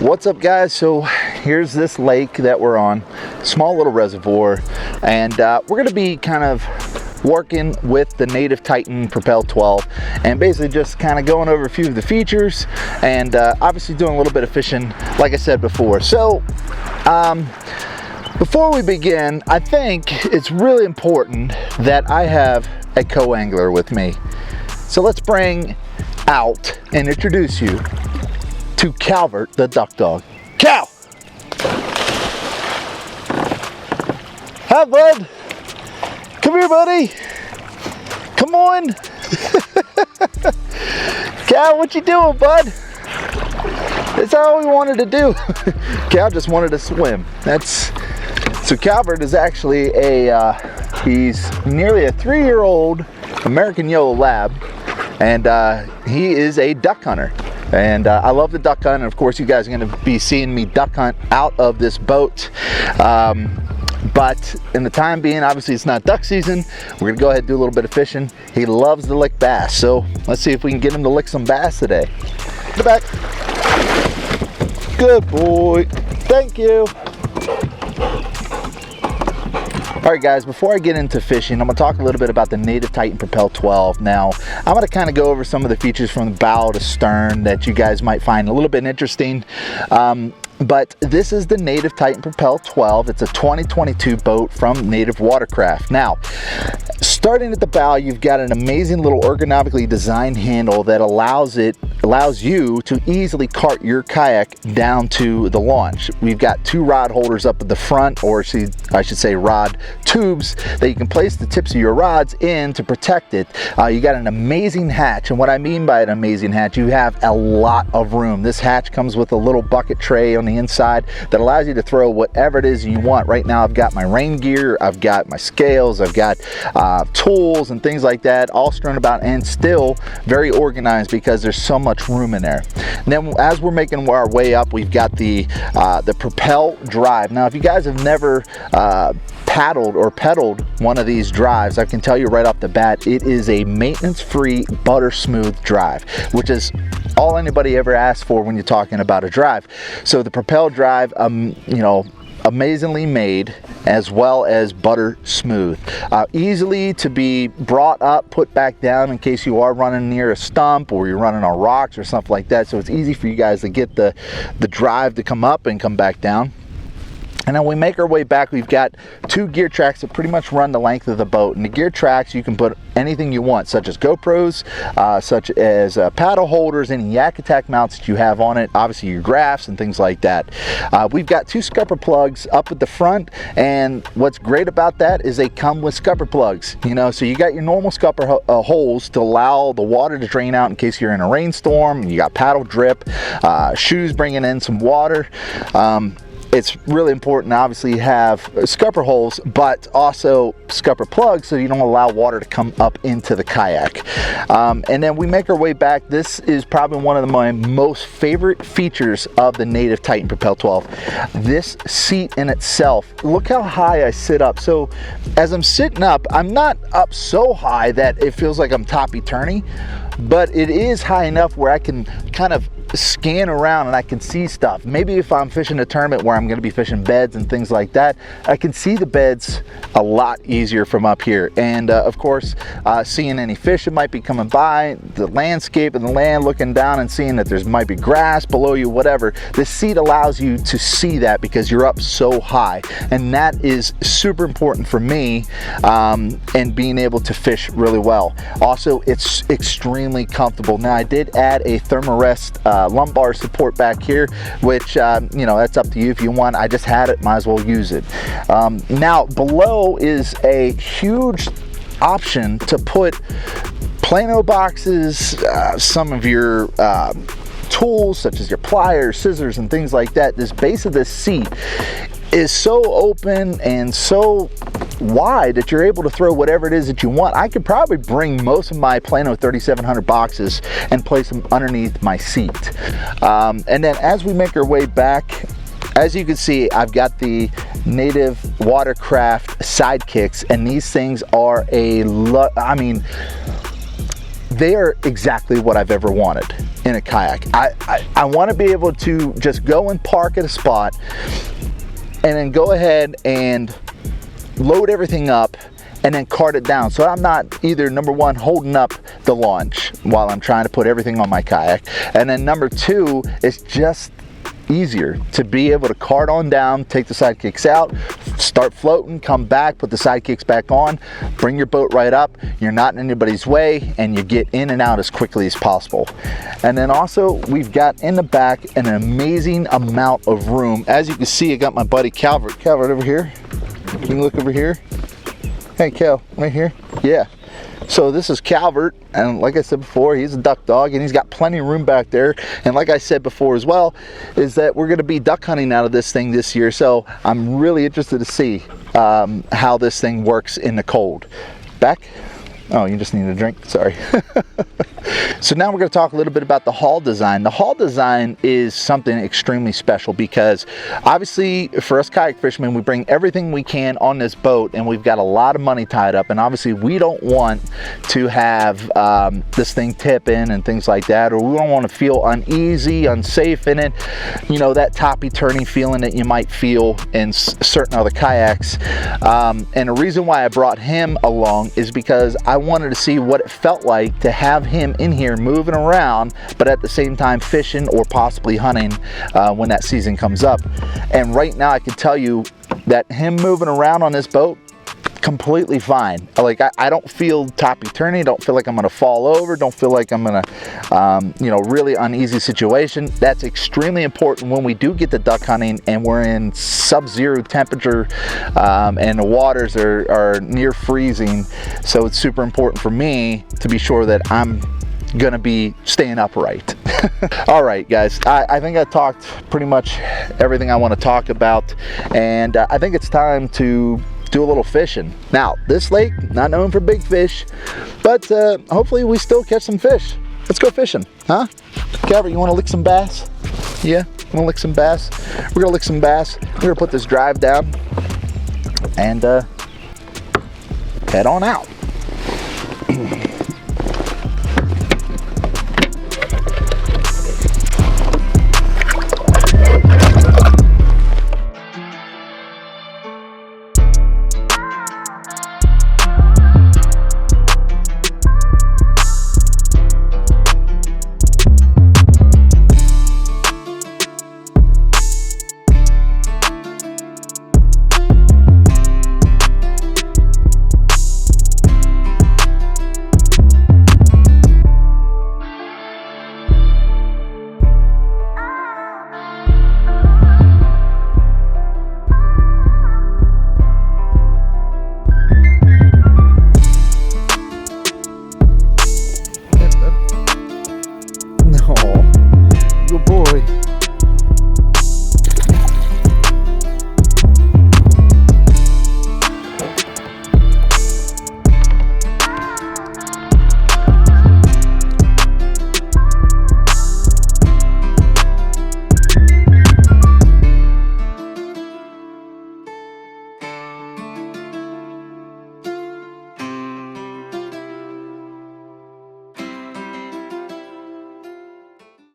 What's up, guys? So here's this lake that we're on, small little reservoir, and we're going to be kind of working with the Native Titan Propel 12 and basically just kind of going over a few of the features and obviously doing a little bit of fishing like I said before. So before we begin, I think it's really important that I have a co-angler with me. So let's bring out and introduce you to Calvert the duck dog. Cal! Hi, bud. Come here, buddy. Come on. Cal, what you doing, bud? That's all we wanted to do. Cal just wanted to swim. So Calvert is actually he's nearly a 3-year-old American Yellow Lab, and he is a duck hunter. And I love the duck hunt, and of course you guys are going to be seeing me duck hunt out of this boat. But in the time being, obviously it's not duck season. We're gonna go ahead and do a little bit of fishing. He loves to lick bass, so let's see if we can get him to lick some bass today. Get back. Good boy. Thank you. All right, guys, before I get into fishing, I'm gonna talk a little bit about the Native Titan Propel 12. Now, I'm gonna kind of go over some of the features from the bow to stern that you guys might find a little bit interesting. But this is the Native Titan Propel 12. It's a 2022 boat from Native Watercraft. Now, starting at the bow, you've got an amazing little ergonomically designed handle that allows you to easily cart your kayak down to the launch. We've got 2 rod holders up at the front, or I should say rod tubes, that you can place the tips of your rods in to protect it. You got an amazing hatch, and what I mean by an amazing hatch, you have a lot of room. This hatch comes with a little bucket tray on the inside that allows you to throw whatever it is you want. Right now I've got my rain gear, I've got my scales, I've got tools and things like that all strewn about, and still very organized because there's so much room in there. And then as we're making our way up, we've got the Propel drive. Now if you guys have never paddled or pedaled one of these drives, I can tell you right off the bat, it is a maintenance-free, butter smooth drive, which is all anybody ever asks for when you're talking about a drive. So the Propel drive, you know, amazingly made, as well as butter smooth, easily to be brought up, put back down in case you are running near a stump or you're running on rocks or something like that. So it's easy for you guys to get the drive to come up and come back down. And then we make our way back. We've got 2 gear tracks that pretty much run the length of the boat. And the gear tracks, you can put anything you want, such as GoPros, such as paddle holders, any Yak'd mounts that you have on it, obviously your graphs and things like that. We've got 2 scupper plugs up at the front, and what's great about that is they come with scupper plugs. You know, so you got your normal scupper holes to allow the water to drain out in case you're in a rainstorm. You got paddle drip, shoes bringing in some water. It's really important to obviously have scupper holes, but also scupper plugs so you don't allow water to come up into the kayak. And then we make our way back. This is probably one of my most favorite features of the Native Titan Propel 12. This seat in itself, look how high I sit up. So as I'm sitting up, I'm not up so high that it feels like I'm toppy-turny, but it is high enough where I can kind of scan around and I can see stuff. Maybe if I'm fishing a tournament where I'm going to be fishing beds and things like that, I can see the beds a lot easier from up here. And of course, seeing any fish that might be coming by, the landscape and the land, looking down and seeing that there's might be grass below you, whatever. This seat allows you to see that because you're up so high, and that is super important for me and being able to fish really well. Also, it's extremely comfortable. Now I did add a Thermarest lumbar support back here, which you know, that's up to you if you want. I just had it, might as well use it. Now below is a huge option to put plano boxes, some of your tools such as your pliers, scissors and things like that. This base of this seat is so open and so wide that you're able to throw whatever it is that you want. I could probably bring most of my Plano 3700 boxes and place them underneath my seat. And then as we make our way back, as you can see, I've got the Native Watercraft sidekicks, and these things are I mean, they are exactly what I've ever wanted. in a kayak. I want to be able to just go and park at a spot and then go ahead and load everything up and then cart it down, so I'm not either, number one, holding up the launch while I'm trying to put everything on my kayak, and then number two, it's just easier to be able to cart on down, take the sidekicks out, start floating, come back, put the sidekicks back on, bring your boat right up, you're not in anybody's way, and you get in and out as quickly as possible. And then also, we've got in the back an amazing amount of room. As you can see, I got my buddy Calvert over here. Can you look over here? Hey Cal, right here? Yeah. So this is Calvert, and like I said before, he's a duck dog, and he's got plenty of room back there. And like I said before as well, is that we're going to be duck hunting out of this thing this year. So I'm really interested to see how this thing works in the cold. Back? Oh, you just need a drink? Sorry. So now we're going to talk a little bit about the hull design. The hull design is something extremely special because obviously for us kayak fishermen, we bring everything we can on this boat, and we've got a lot of money tied up, and obviously we don't want to have this thing tip in and things like that, or we don't want to feel uneasy, unsafe in it, you know, that toppy-turny feeling that you might feel in certain other kayaks. And the reason why I brought him along is because I wanted to see what it felt like to have him in here moving around, but at the same time fishing or possibly hunting when that season comes up. And right now I can tell you that him moving around on this boat, completely fine. Like I don't feel toppy-turny, don't feel like I'm gonna fall over, don't feel like I'm gonna you know, really uneasy situation. That's extremely important when we do get to duck hunting and we're in sub-zero temperature and the waters are near freezing. So it's super important for me to be sure that I'm gonna be staying upright. All right guys, I think I talked pretty much everything I want to talk about, and I think it's time to do a little fishing. Now this lake, not known for big fish, but hopefully we still catch some fish. Let's go fishing, huh? Calvert, you want to lick some bass? Yeah, you want to lick some bass? We're gonna lick some bass. We're gonna put this drive down and head on out.